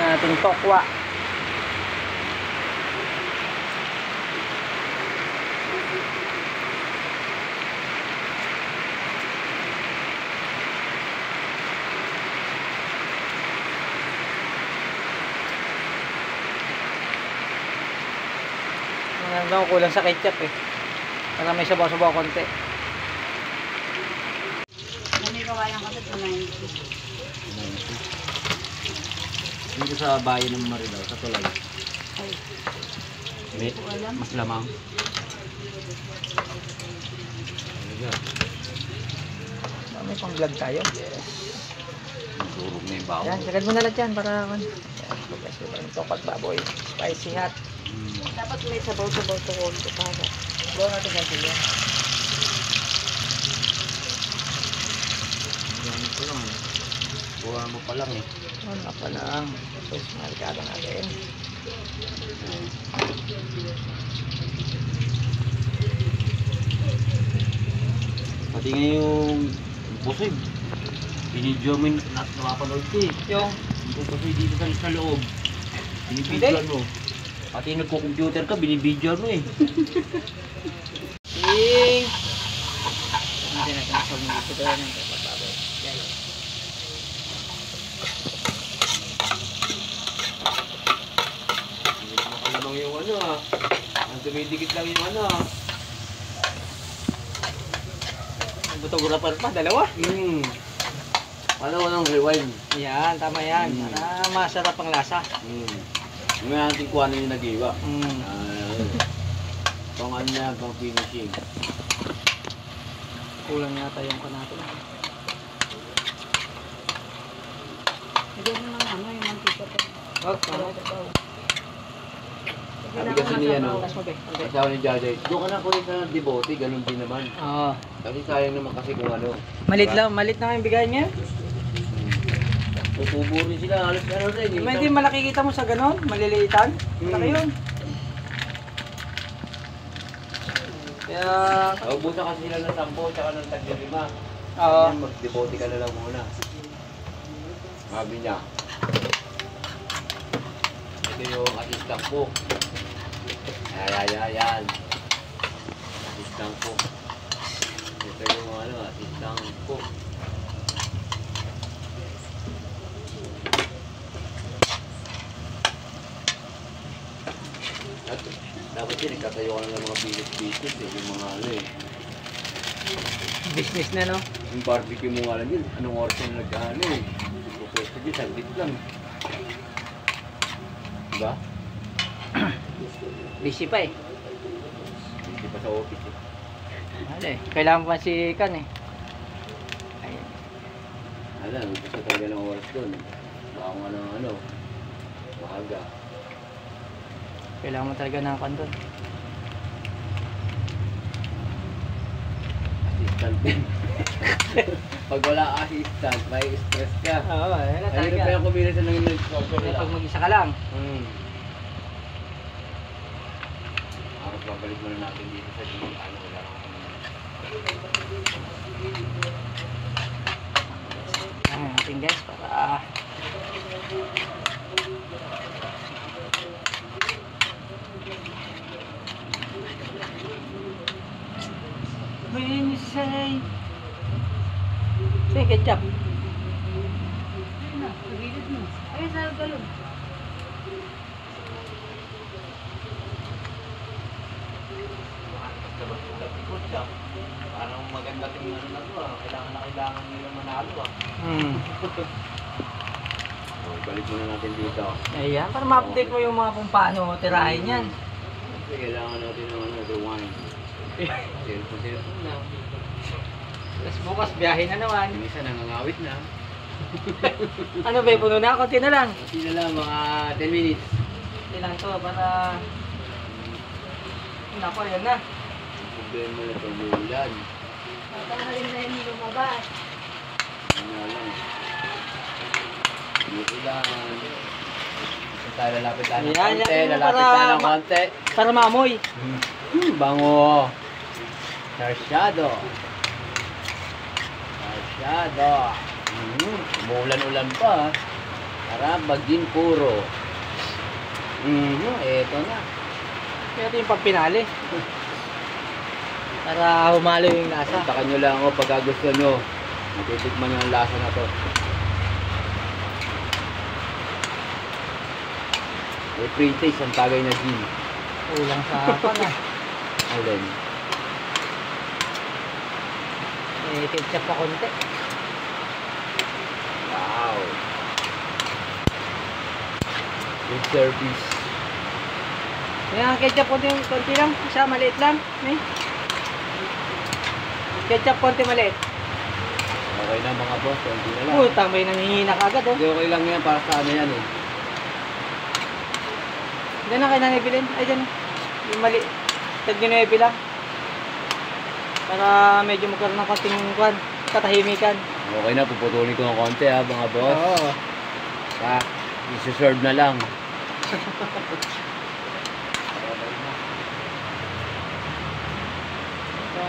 Ating tokwa. Ano, kulang sa ketchup eh. Para may sabaw-sabaw konti. Hindi ko kayang kasi 290. Dito sa bayan ng Marilao, sa Tulay. Ay, May, mas lamang. May pang vlog tayo. Yes. Durog na yung bawo. Yan, sagad mo na lang dyan para kan. Yan, pagkas ko yung tokat baboy. Spicy hot. dapat may sabaw-sabaw to konti para. Bawa natin yan sila. Ganyan ko lang. Buha mo pa lang eh. Ano pa lang. Tapos marikado natin. Pati nga yung pusoy. Binidyo mo yung nakapanood ko eh. Yung Yung pusoy dito sa loob. Binibidyoan mo. Pati nagko-computer ka, binibidyoan mo eh. Ting! Hindi natin sa mga ito doon ng pagbababoy. Yan. Hindi mo kalamang yung ano ah. Ang dumidikit lang yung ano ah. Ang photographer pa, dalawa. Ano walang rewind? Yan, tama yan. Para masarap ang lasa. Yung nga natin kung ano yung nag-iwa. Pang ano niya, pang finishing. Kulang yata yung kanatin. Hindi mo nang ano yung mantika pa. Wag, tama. Sabi kasi niya no, Tapos mo ba? Okay. asawa ni Jajay, doon ka na kulit sa debote, ganun din naman. Oo. Kasi sayang naman kasi kung ano. Malit lang, malit na nga yung bigay niya. Tutubo rin sila, halos ano rin. Hindi malaki kita mo sa ganon, maliliitan. Malaki yun. Kaya, Ubusan kasi sila ng 10 tsaka ng tag-5. oo. Mag-debote ka na lang muna. Sabi niya. Ito yung assistant ko. Ayan. Assistant ko. Ito yung ano, assistant ko. At dapat din, nagtatayo ka na ng mga business eh, yung mga ano eh. Business na no. Yung barbecue mo nga lang yun, anong oras na nag-ano eh. Yung pwesto dyan, saglit lang. Diba? Busy pa eh. Hindi pa sa office eh. Ano eh, kailangan pa si Kan eh. Ayan. Alam, gusto talaga ng oras doon. Baka nga ng ano, maaga. Kailangan mo talaga ng Kan doon. Assistant din. Pag wala ka assistant, may stress ka. Oo, ayun na Ayun pa talaga. yung kumilis ng nag-sponsor nila. Pag mag-isa ka lang. Ako babalik muna natin dito sa ano wala akong Ayan natin guys, para when you say ketchup. Ayun na, pagilid mo. Ayun sa galon. ikot siya. Parang maganda tingnan na to ah. Kailangan nila manalo ah. Balik muna natin dito. Ayan, para ma-update mo yung mga kung paano tirahin yan. Kasi kailangan natin ng ano, rewind. Cellphone na. Tapos bukas biyahe na naman. Yung isa nangangawit na. Ano ba, puno na? Konti na lang. Kasi na lang, mga 10 minutes. Konti lang to para... Nako, yan na. Ang problema na ito, umuulan. Tanghalin na yung lumabas. Ano na lang. Umuulan. Kasi tayo lalapit tayo ng Yan, konti. yan, Lalapit para- tayo ng konti. Para maamoy. Bango. Sarsyado. Sarsyado. Umuulan-ulan pa. Tara, bagin puro. Eto na. Kaya ito yung pagpinali. Para humalo yung lasa. Baka nyo lang ako pagka gusto nyo. Matitikman nyo ang lasa na to. May pre-taste ang tagay na gin. Ulang sa na. Alin? Ketchup pa konti. Wow. Good service. Yan, ketchup konti lang. Isa, maliit lang. Ketchup konti maliit. Okay na mga boss, konti na lang. Puta, may nanghihina ka agad, oh. Hindi, okay lang yan para sa ano yan eh. Diyan na kayo nanibilin. Ay, dyan. Yung mali. Tag nyo na lang. Para medyo magkaroon ng konting katahimikan. Okay na, puputulin ko ng konti ha mga boss. Oo. Isi-serve na lang. So,